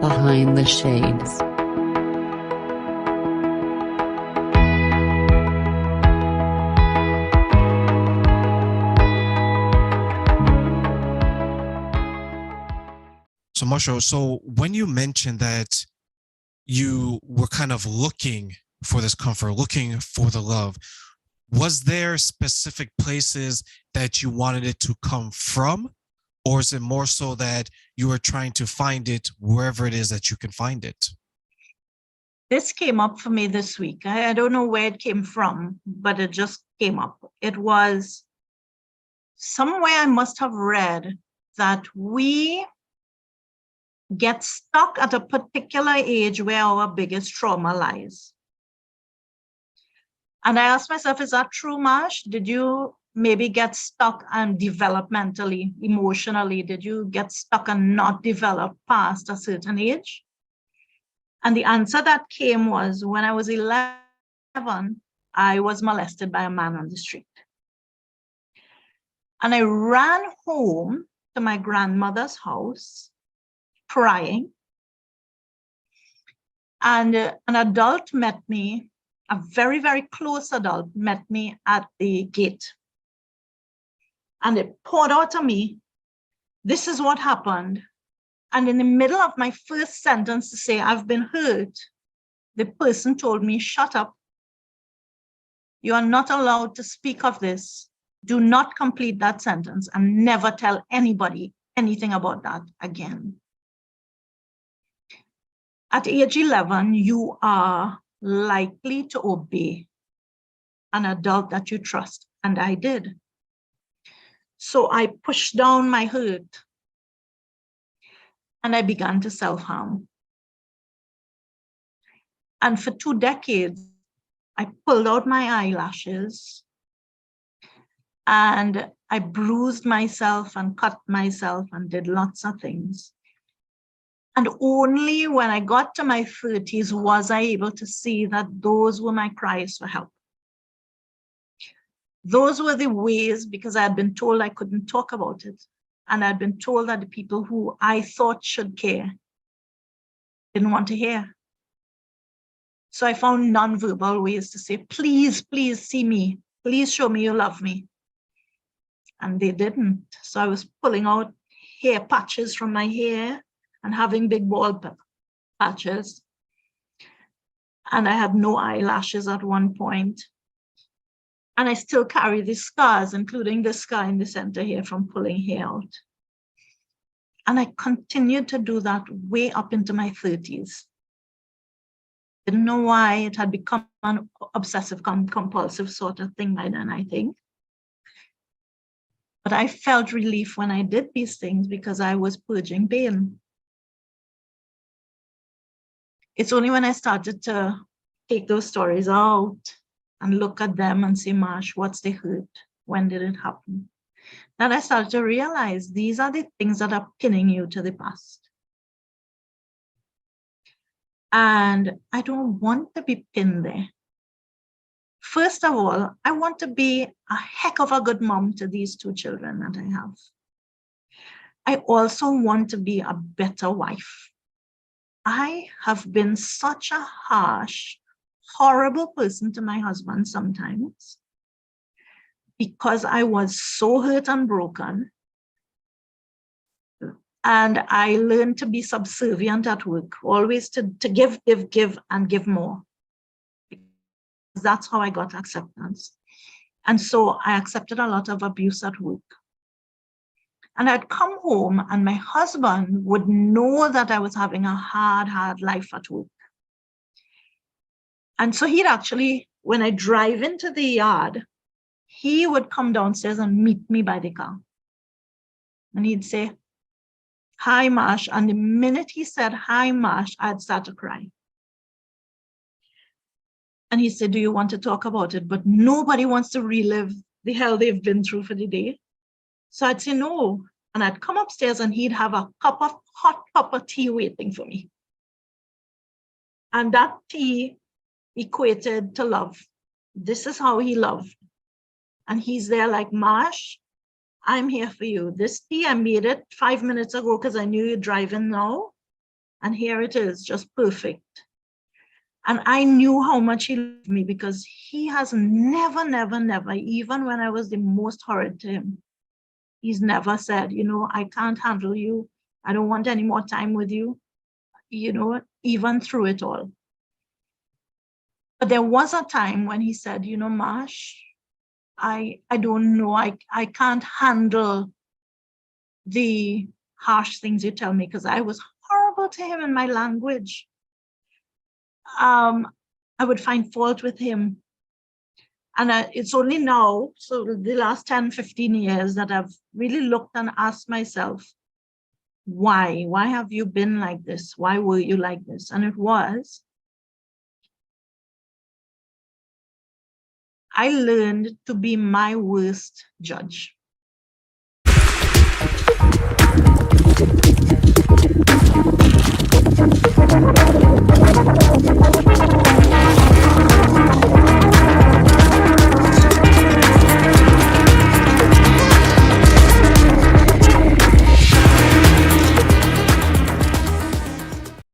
Behind the Shades. So Marcia, so when you mentioned that you were kind of looking for this comfort, looking for the love, was there specific places that you wanted it to come from? Or is it more so that you are trying to find it wherever it is that you can find it? This came up for me this week. I don't know where it came from, but it just came up. It was somewhere I must have read that we get stuck at a particular age where our biggest trauma lies. And I asked myself, is that true, Marsh? Did you maybe get stuck and developmentally, emotionally, did you get stuck and not develop past a certain age? And the answer that came was when I was 11, I was molested by a man on the street. And I ran home to my grandmother's house crying. And an adult met me, a very, very close adult met me at the gate. And it poured out to me, this is what happened. And in the middle of my first sentence to say, I've been hurt, the person told me, shut up. You are not allowed to speak of this. Do not complete that sentence and never tell anybody anything about that again. At age 11, you are likely to obey an adult that you trust, and I did. So I pushed down my hurt and I began to self-harm. And for 2 decades, I pulled out my eyelashes and I bruised myself and cut myself and did lots of things. And only when I got to my 30s was I able to see that those were my cries for help. Those were the ways, because I had been told I couldn't talk about it. And I'd been told that the people who I thought should care didn't want to hear. So I found nonverbal ways to say, please, please see me. Please show me you love me. And they didn't. So I was pulling out hair patches from my hair and having big bald patches. And I had no eyelashes at one point. And I still carry the scars, including the scar in the center here from pulling hair out. And I continued to do that way up into my 30s. Didn't know why. It had become an obsessive compulsive sort of thing by then, I think. But I felt relief when I did these things because I was purging pain. It's only when I started to take those stories out and look at them and say, Marsh, what's the hurt? When did it happen? That I started to realize these are the things that are pinning you to the past. And I don't want to be pinned there. First of all, I want to be a heck of a good mom to these 2 children that I have. I also want to be a better wife. I have been such a harsh, horrible person to my husband sometimes because I was so hurt and broken. And I learned to be subservient at work, always to give, and give more. That's how I got acceptance. And so I accepted a lot of abuse at work. And I'd come home and my husband would know that I was having a hard life at work. And so he'd actually, when I drive into the yard, he would come downstairs and meet me by the car. And he'd say, hi, Marsh. And the minute he said, hi, Marsh, I'd start to cry. And he said, do you want to talk about it? But nobody wants to relive the hell they've been through for the day. So I'd say no. And I'd come upstairs and he'd have a hot cup of tea waiting for me. And that tea equated to love. This is how he loved. And he's there like, Marsh, I'm here for you. This tea, I made it 5 minutes ago because I knew you're driving now. And here it is, just perfect. And I knew how much he loved me, because he has never, never, never, even when I was the most horrid to him, he's never said, you know, I can't handle you. I don't want any more time with you, you know, even through it all. But there was a time when he said, you know, Marsh, I don't know, I can't handle the harsh things you tell me, because I was horrible to him in my language. I would find fault with him. And it's only now, so the last 10, 15 years, that I've really looked and asked myself, why? Why have you been like this? Why were you like this? And it was, I learned to be my worst judge.